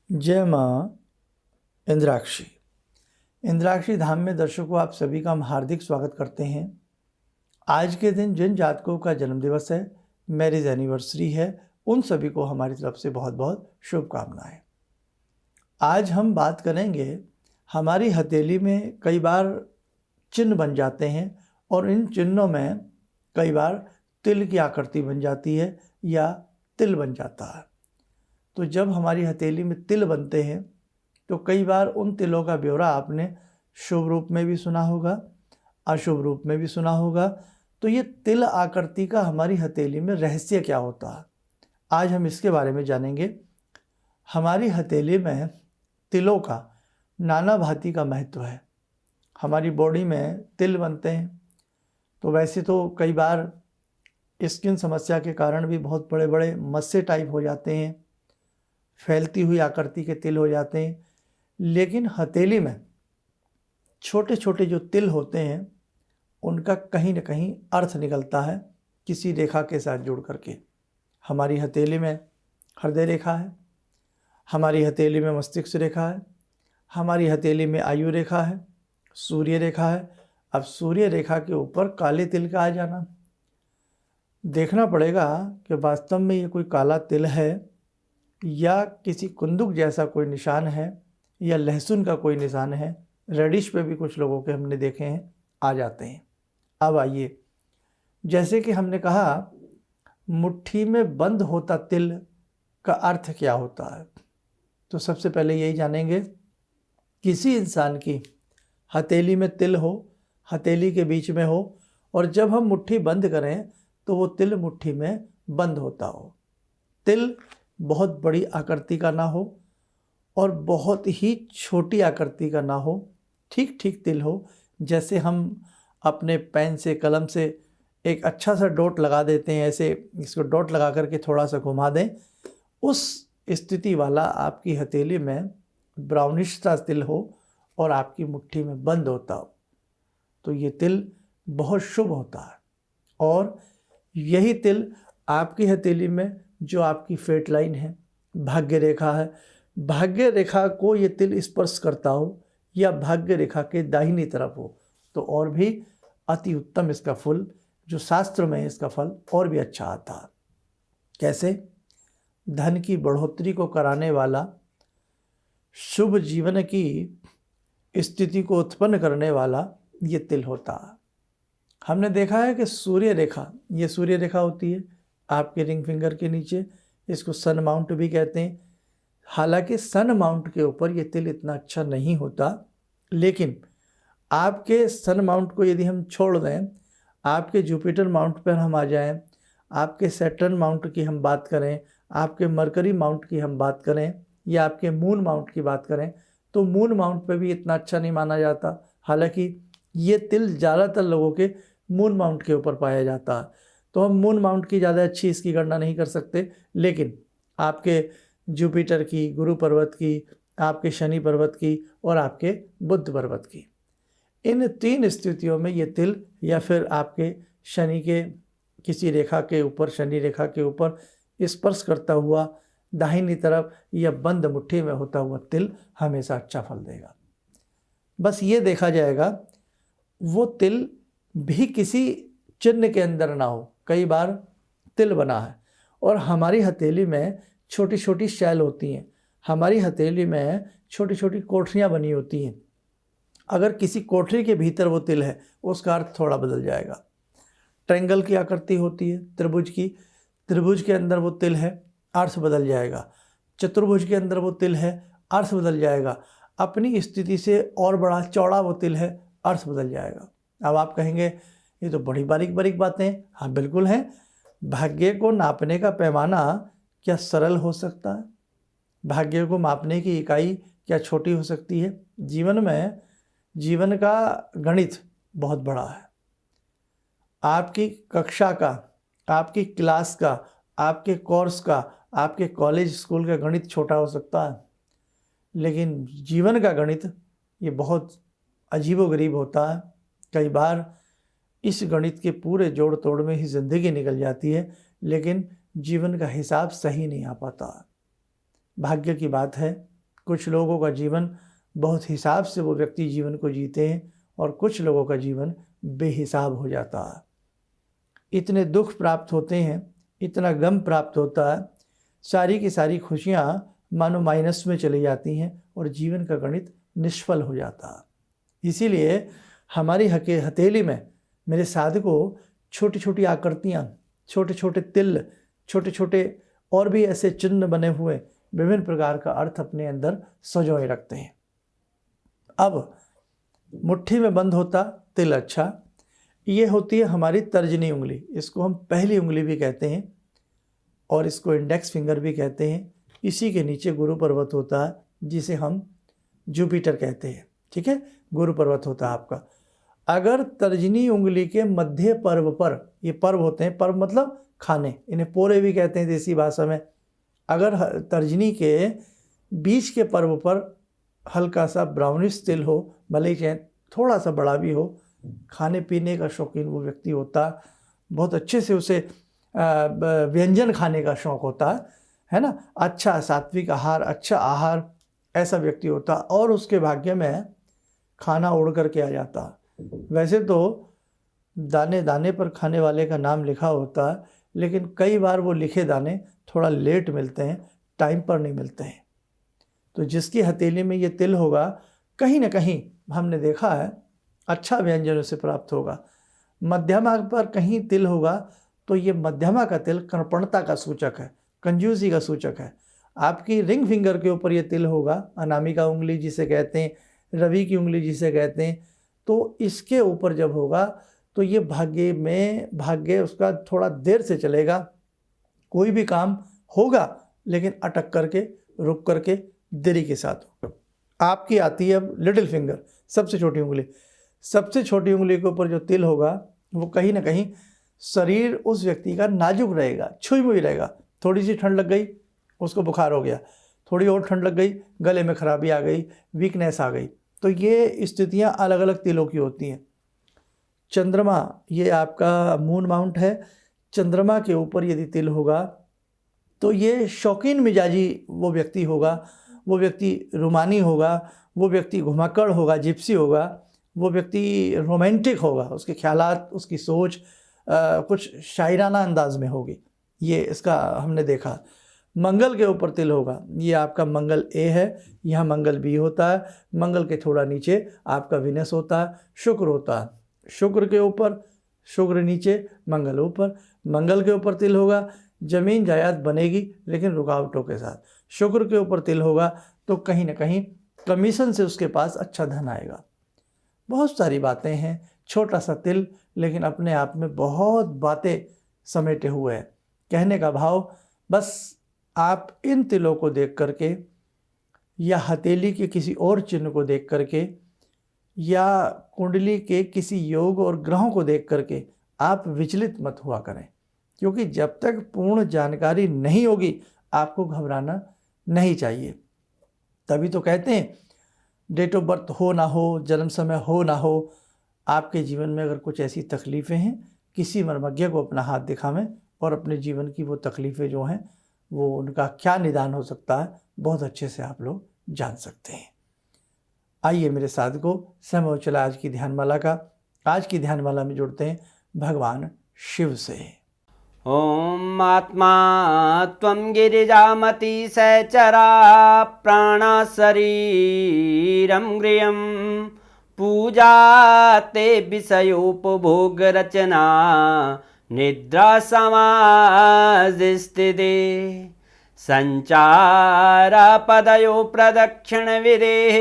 जय माँ इंद्राक्षी। इंद्राक्षी धाम में दर्शकों, आप सभी का हम हार्दिक स्वागत करते हैं। आज के दिन जिन जातकों का जन्मदिवस है, मैरिज एनिवर्सरी है, उन सभी को हमारी तरफ से बहुत बहुत शुभकामनाएं। आज हम बात करेंगे, हमारी हथेली में कई बार चिन्ह बन जाते हैं और इन चिन्हों में कई बार तिल की आकृति बन जाती है या तिल बन जाता है। तो जब हमारी हथेली में तिल बनते हैं तो कई बार उन तिलों का ब्यौरा आपने शुभ रूप में भी सुना होगा, अशुभ रूप में भी सुना होगा। तो ये तिल आकृति का हमारी हथेली में रहस्य क्या होता है, आज हम इसके बारे में जानेंगे। हमारी हथेली में तिलों का नाना भांति का महत्व है। हमारी बॉडी में तिल बनते हैं तो वैसे तो कई बार स्किन समस्या के कारण भी बहुत बड़े बड़े मस्से टाइप हो जाते हैं, फैलती हुई आकृति के तिल हो जाते हैं, लेकिन हथेली में छोटे छोटे जो तिल होते हैं उनका कहीं न कहीं अर्थ निकलता है किसी रेखा के साथ जुड़ करके। हमारी हथेली में हृदय रेखा है, हमारी हथेली में मस्तिष्क रेखा है, हमारी हथेली में आयु रेखा है, सूर्य रेखा है। अब सूर्य रेखा के ऊपर काले तिल का आ जाना, देखना पड़ेगा कि वास्तव में ये कोई काला तिल है या किसी कुंदुक जैसा कोई निशान है या लहसुन का कोई निशान है। रेडिश पे भी कुछ लोगों के हमने देखे हैं आ जाते हैं। अब आइए, जैसे कि हमने कहा, मुट्ठी में बंद होता तिल का अर्थ क्या होता है, तो सबसे पहले यही जानेंगे। किसी इंसान की हथेली में तिल हो, हथेली के बीच में हो, और जब हम मुट्ठी बंद करें तो वो तिल मुट्ठी में बंद होता हो। तिल बहुत बड़ी आकृति का ना हो और बहुत ही छोटी आकृति का ना हो, ठीक ठीक तिल हो। जैसे हम अपने पेन से, कलम से एक अच्छा सा डॉट लगा देते हैं, ऐसे इसको डॉट लगा करके थोड़ा सा घुमा दें, उस स्थिति वाला आपकी हथेली में ब्राउनिश सा तिल हो और आपकी मुट्ठी में बंद होता हो, तो ये तिल बहुत शुभ होता है। और यही तिल आपकी हथेली में जो आपकी फेट लाइन है, भाग्य रेखा है, भाग्य रेखा को ये तिल स्पर्श करता हो या भाग्य रेखा के दाहिनी तरफ हो तो और भी अति उत्तम इसका फल, जो शास्त्र में इसका फल और भी अच्छा आता है। कैसे? धन की बढ़ोतरी को कराने वाला, शुभ जीवन की स्थिति को उत्पन्न करने वाला ये तिल होता है। हमने देखा है कि सूर्य रेखा, ये सूर्य रेखा होती है आपके रिंग फिंगर के नीचे, इसको सन माउंट भी कहते हैं। हालांकि सन माउंट के ऊपर ये तिल इतना अच्छा नहीं होता, लेकिन आपके सन माउंट को यदि हम छोड़ दें, आपके जुपिटर माउंट पर हम आ जाएं, आपके सैटर्न माउंट की हम बात करें, आपके मरकरी माउंट की हम बात करें या आपके मून माउंट की बात करें, तो मून माउंट पे भी इतना अच्छा नहीं माना जाता। हालांकि ये तिल ज़्यादातर लोगों के मून माउंट के ऊपर पाया जाता है, तो हम मून माउंट की ज़्यादा अच्छी इसकी गणना नहीं कर सकते, लेकिन आपके जुपिटर की, गुरु पर्वत की, आपके शनि पर्वत की और आपके बुध पर्वत की, इन तीन स्थितियों में ये तिल या फिर आपके शनि के किसी रेखा के ऊपर, शनि रेखा के ऊपर स्पर्श करता हुआ दाहिनी तरफ या बंद मुट्ठी में होता हुआ तिल हमेशा अच्छा फल देगा। बस ये देखा जाएगा वो तिल भी किसी चिन्ह के अंदर ना हो। कई बार तिल बना है और हमारी हथेली में छोटी छोटी शैल होती हैं, हमारी हथेली में छोटी छोटी कोठरियाँ बनी होती हैं। अगर किसी कोठरी के भीतर वो तिल है, उसका अर्थ थोड़ा बदल जाएगा। ट्रायंगल की आकृति होती है, त्रिभुज की, त्रिभुज के अंदर वो तिल है, अर्थ बदल जाएगा। चतुर्भुज के अंदर वो तिल है, अर्थ बदल जाएगा। अपनी स्थिति से और बड़ा चौड़ा वो तिल है, अर्थ बदल जाएगा। अब आप कहेंगे ये तो बड़ी बारीक बारीक बातें हैं। हाँ, बिल्कुल हैं। भाग्य को नापने का पैमाना क्या सरल हो सकता है? भाग्य को मापने की इकाई क्या छोटी हो सकती है? जीवन में जीवन का गणित बहुत बड़ा है। आपकी कक्षा का, आपकी क्लास का, आपके कोर्स का, आपके कॉलेज स्कूल का गणित छोटा हो सकता है, लेकिन जीवन का गणित ये बहुत अजीबोगरीब होता है। कई बार इस गणित के पूरे जोड़ तोड़ में ही ज़िंदगी निकल जाती है, लेकिन जीवन का हिसाब सही नहीं आ पाता। भाग्य की बात है कुछ लोगों का जीवन बहुत हिसाब से वो व्यक्ति जीवन को जीते हैं और कुछ लोगों का जीवन बेहिसाब हो जाता है। इतने दुख प्राप्त होते हैं, इतना गम प्राप्त होता है, सारी की सारी खुशियाँ मानो माइनस में चली जाती हैं और जीवन का गणित निष्फल हो जाता है। इसीलिए हमारी हथेली में मेरे साधकों छोटी छोटी आकृतियाँ, छोटे छोटे तिल, छोटे छोटे और भी ऐसे चिन्ह बने हुए विभिन्न प्रकार का अर्थ अपने अंदर सजोए रखते हैं। अब मुट्ठी में बंद होता तिल अच्छा, ये होती है हमारी तर्जनी उंगली, इसको हम पहली उंगली भी कहते हैं और इसको इंडेक्स फिंगर भी कहते हैं। इसी के नीचे गुरु पर्वत होता है जिसे हम जुपिटर कहते हैं। ठीक है, गुरु पर्वत होता है आपका। अगर तर्जनी उंगली के मध्य पर्व पर, ये पर्व होते हैं, पर्व मतलब खाने, इन्हें पोरे भी कहते हैं देसी भाषा में। अगर तर्जनी के बीच के पर्व पर हल्का सा ब्राउनिश तिल हो, भले ही चाहे थोड़ा सा बड़ा भी हो, खाने पीने का शौकीन वो व्यक्ति होता, बहुत अच्छे से उसे व्यंजन खाने का शौक़ होता है ना, अच्छा सात्विक आहार, अच्छा आहार, ऐसा व्यक्ति होता और उसके भाग्य में खाना उड़ कर के आ जाता। वैसे तो दाने दाने पर खाने वाले का नाम लिखा होता है, लेकिन कई बार वो लिखे दाने थोड़ा लेट मिलते हैं, टाइम पर नहीं मिलते हैं। तो जिसकी हथेली में ये तिल होगा, कहीं ना कहीं हमने देखा है अच्छा व्यंजन उसे प्राप्त होगा। मध्यमा पर कहीं तिल होगा तो ये मध्यमा का तिल कृपणता का सूचक है, कंजूसी का सूचक है। आपकी रिंग फिंगर के ऊपर ये तिल होगा, अनामिका उंगली जिसे कहते हैं, रवि की उंगली जिसे कहते हैं, तो इसके ऊपर जब होगा तो ये भाग्य उसका थोड़ा देर से चलेगा। कोई भी काम होगा लेकिन अटक करके, रुक करके, देरी के साथ होगा। आपकी आती है अब लिटिल फिंगर, सबसे छोटी उंगली। सबसे छोटी उंगली के ऊपर जो तिल होगा वो कहीं ना कहीं शरीर उस व्यक्ति का नाजुक रहेगा, छुई मुई रहेगा। थोड़ी सी ठंड लग गई, उसको बुखार हो गया, थोड़ी और ठंड लग गई, गले में खराबी आ गई, वीकनेस आ गई। तो ये स्थितियाँ अलग अलग तिलों की होती हैं। चंद्रमा, ये आपका मून माउंट है, चंद्रमा के ऊपर यदि तिल होगा तो ये शौकीन मिजाजी वो व्यक्ति होगा, वो व्यक्ति रुमानी होगा, वो व्यक्ति घुमाकड़ होगा, जिप्सी होगा, वो व्यक्ति रोमांटिक होगा, उसके ख्यालात, उसकी सोच कुछ शायराना अंदाज में होगी। ये इसका हमने देखा। मंगल के ऊपर तिल होगा, ये आपका मंगल ए है, यहाँ मंगल बी होता है, मंगल के थोड़ा नीचे आपका विनस होता है, शुक्र होता है। शुक्र के ऊपर, शुक्र नीचे, मंगल ऊपर। मंगल के ऊपर तिल होगा, जमीन जायदाद बनेगी लेकिन रुकावटों के साथ। शुक्र के ऊपर तिल होगा तो कहीं ना कहीं कमीशन से उसके पास अच्छा धन आएगा। बहुत सारी बातें हैं, छोटा सा तिल लेकिन अपने आप में बहुत बातें समेटे हुए हैं। कहने का भाव, बस आप इन तिलों को देख करके या हथेली के किसी और चिन्ह को देख करके या कुंडली के किसी योग और ग्रहों को देख करके आप विचलित मत हुआ करें, क्योंकि जब तक पूर्ण जानकारी नहीं होगी आपको घबराना नहीं चाहिए। तभी तो कहते हैं डेट ऑफ बर्थ हो ना हो, जन्म समय हो ना हो, आपके जीवन में अगर कुछ ऐसी तकलीफ़ें हैं, किसी मर्मज्ञ को अपना हाथ दिखावें और अपने जीवन की वो तकलीफ़ें जो हैं वो उनका क्या निदान हो सकता है बहुत अच्छे से आप लोग जान सकते हैं। आइए मेरे साधकों, समय हो चला आज की ध्यानमाला का। आज की ध्यानमाला में जुड़ते हैं भगवान शिव से। ओम आत्मा त्वं गिरिजामति सहचरा प्राणा शरीरं गृहं पूजा ते विषयोपभोग रचना निद्रा समाधिस्थिते संचारा पदयो प्रदक्षिण विदेः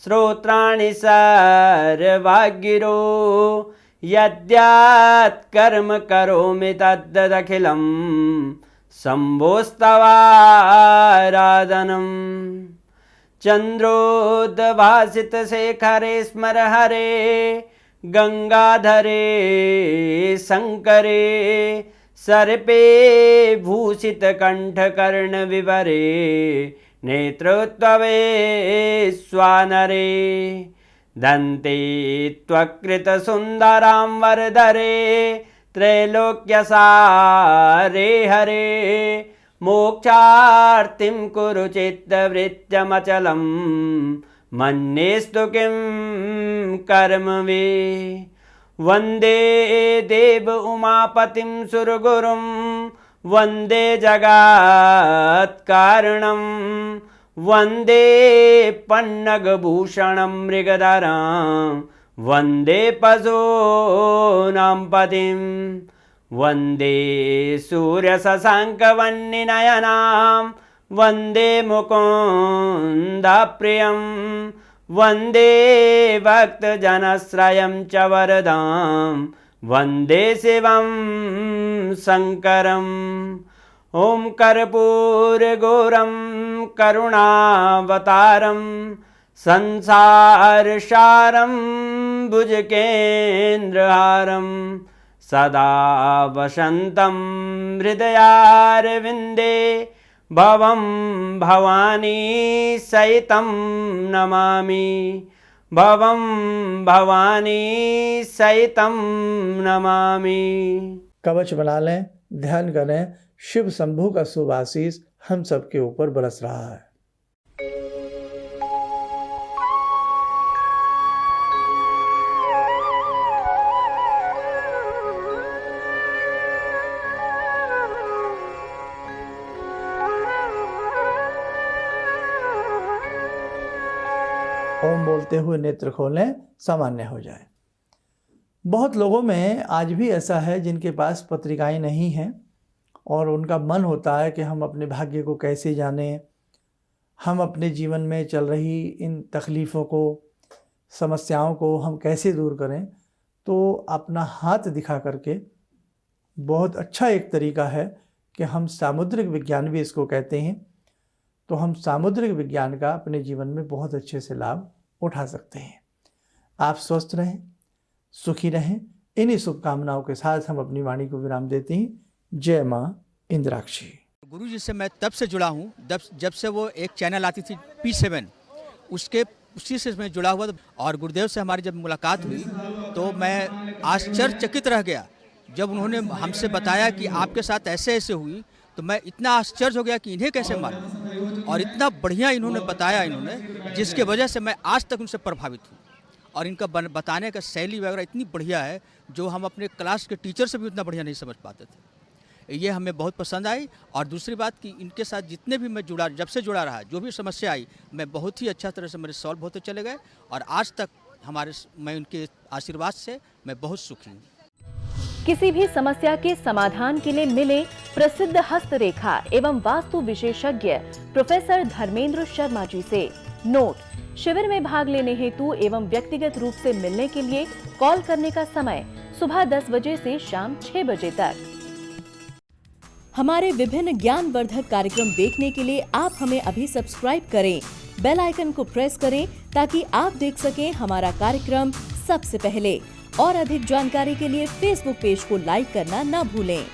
श्रोत्राणि सर्वागिरो यद्यात् कर्म करोमि तद्दखिलं शम्भोस्तवाराधनम् चन्द्रोद्भासितशेखरे स्मर हरे गंगाधरे शंकरे सर्पे भूषितकण्ठकर्णविवरे नेत्रोत्तवे स्वानरे दन्ते त्वकृतसुन्दरां वरदरे त्रैलोक्यसारे हरे मोक्षार्तिं कुरु चित्तवृत्तमचलं मन्येस्तु किं कर्म वे वन्दे देव उमापतिं सुरगुरुं वन्दे जगत्कारणं वन्दे पन्नगभूषणं मृगधरं वन्दे पशूनां पतिं वन्दे सूर्यशशाङ्कवह्निनयनां वन्दे मुकुन्दप्रियं वन्दे भक्तजनश्रयं च वरदां वन्दे शिवं शङ्करम् ॐ कर्पूरगौरं करुणावतारं संसारसारं भुजगेन्द्रहारं सदा वसन्तं हृदयारविन्दे भवं भवानी सहितं नमामि भवं भवानी सहितं नमामि। कवच बना लें, ध्यान करें, शिव शंभू का शुभ आशीष हम सबके ऊपर बरस रहा है। ओम बोलते हुए नेत्र खोलें, सामान्य हो जाए। बहुत लोगों में आज भी ऐसा है जिनके पास पत्रिकाएं नहीं हैं और उनका मन होता है कि हम अपने भाग्य को कैसे जानें, हम अपने जीवन में चल रही इन तकलीफ़ों को, समस्याओं को हम कैसे दूर करें। तो अपना हाथ दिखा करके बहुत अच्छा एक तरीका है कि हम सामुद्रिक विज्ञान भी इसको कहते हैं, तो हम सामुद्रिक विज्ञान का अपने जीवन में बहुत अच्छे से लाभ उठा सकते हैं। आप स्वस्थ रहें, सुखी रहें, इन्हीं शुभकामनाओं के साथ हम अपनी वाणी को विराम देते हैं। जय माँ इंद्राक्षी। गुरु जी से मैं तब से जुड़ा हूँ जब से वो एक चैनल आती थी P7, उसी से मैं जुड़ा हुआ था। और गुरुदेव से हमारी जब मुलाकात हुई तो मैं आश्चर्यचकित रह गया जब उन्होंने हमसे बताया कि आपके साथ ऐसे ऐसे हुई। तो मैं इतना आश्चर्य हो गया कि इन्हें कैसे मालूम, और इतना बढ़िया इन्होंने बताया जिसके वजह से मैं आज तक उनसे प्रभावित हूँ। और इनका बताने का शैली वगैरह इतनी बढ़िया है जो हम अपने क्लास के टीचर से भी उतना बढ़िया नहीं समझ पाते थे। ये हमें बहुत पसंद आई। और दूसरी बात कि इनके साथ जितने भी मैं जब से जुड़ा रहा, जो भी समस्या आई, मैं बहुत ही अच्छा तरह से मेरे सॉल्व होते चले गए। और आज तक मैं उनके आशीर्वाद से मैं बहुत सुखी हूँ। किसी भी समस्या के समाधान के लिए मिले प्रसिद्ध हस्तरेखा एवं वास्तु विशेषज्ञ प्रोफेसर धर्मेंद्र शर्मा जी से। नोट: शिविर में भाग लेने हेतु एवं व्यक्तिगत रूप से मिलने के लिए कॉल करने का समय सुबह 10 बजे से शाम 6 बजे तक। हमारे विभिन्न ज्ञानवर्धक कार्यक्रम देखने के लिए आप हमें अभी सब्सक्राइब करें, बेल आइकन को प्रेस करें ताकि आप देख सकें हमारा कार्यक्रम सबसे पहले। और अधिक जानकारी के लिए फेसबुक पेज को लाइक करना न भूलें।